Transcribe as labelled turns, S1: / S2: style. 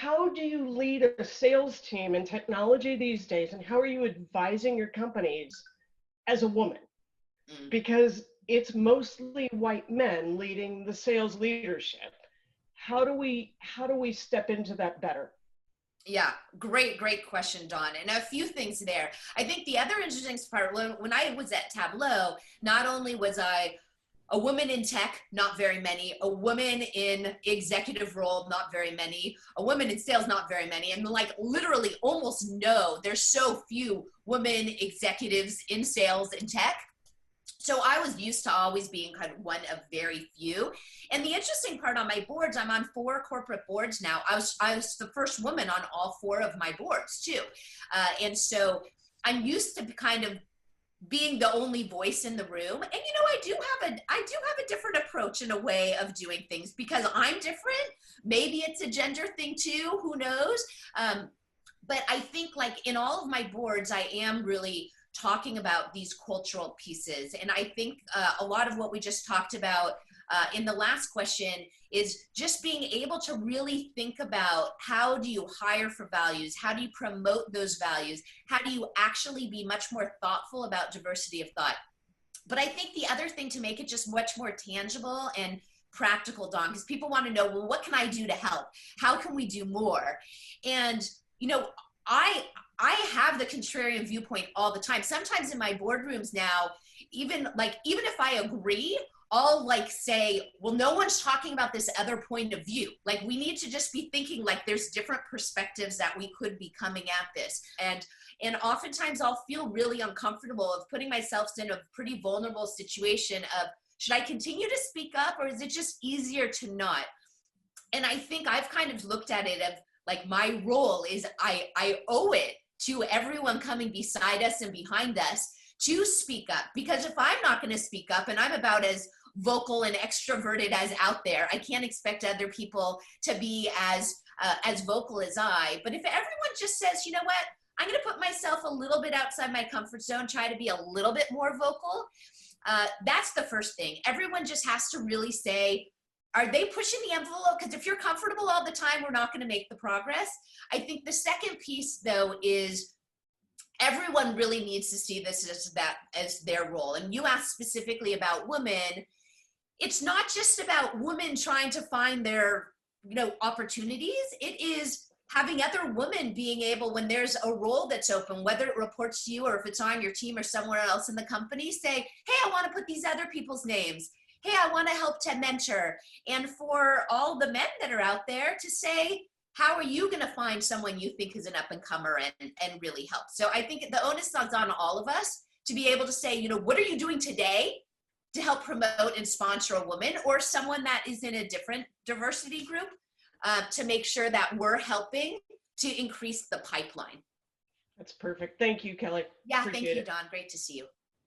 S1: how do you lead a sales team in technology these days, and how are you advising your companies as a woman?
S2: Mm.
S1: Because it's mostly white men leading the sales leadership. How do we step into that better?
S2: Yeah, great question, Dawn. And a few things there. I think the other interesting part, when I was at Tableau, not only was I a woman in tech, not very many, a woman in executive role, not very many, a woman in sales, not very many, and like literally almost no, there's so few women executives in sales and tech. So I was used to always being kind of one of very few. And the interesting part on my boards, I'm on 4 corporate boards now. I was the first woman on all 4 of my boards too. And so I'm used to kind of being the only voice in the room. And I do have a different approach in a way of doing things because I'm different. Maybe it's a gender thing too, who knows? But I think like in all of my boards, I am really talking about these cultural pieces. And I think a lot of what we just talked about in the last question is just being able to really think about how do you hire for values? How do you promote those values? How do you actually be much more thoughtful about diversity of thought? But I think the other thing to make it just much more tangible and practical, Dawn, because people want to know, well, what can I do to help? How can we do more? And, I have the contrarian viewpoint all the time. Sometimes in my boardrooms now, even if I agree, I'll like say, well, no one's talking about this other point of view. Like we need to just be thinking like there's different perspectives that we could be coming at this. And oftentimes I'll feel really uncomfortable of putting myself in a pretty vulnerable situation of, should I continue to speak up or is it just easier to not? And I think I've kind of looked at it of like my role is I owe it to everyone coming beside us and behind us to speak up. Because if I'm not going to speak up and I'm about as vocal and extroverted as out there, I can't expect other people to be as vocal as I. But if everyone just says, you know what, I'm going to put myself a little bit outside my comfort zone, try to be a little bit more vocal, that's the first thing. Everyone just has to really say, are they pushing the envelope? Because if you're comfortable all the time, we're not going to make the progress. I think the second piece, though, is everyone really needs to see this as their role. And you asked specifically about women. It's not just about women trying to find their opportunities. It is having other women being able, when there's a role that's open, whether it reports to you or if it's on your team or somewhere else in the company, say, hey, I want to put these other people's names. Hey, I want to help to mentor. And for all the men that are out there to say, how are you going to find someone you think is an up and comer and really help? So I think the onus is on all of us to be able to say, what are you doing today to help promote and sponsor a woman or someone that is in a different diversity group to make sure that we're helping to increase the pipeline.
S1: That's perfect. Thank you, Kelly.
S2: Yeah,
S1: Appreciate
S2: thank you,
S1: it.
S2: Dawn. Great to see you.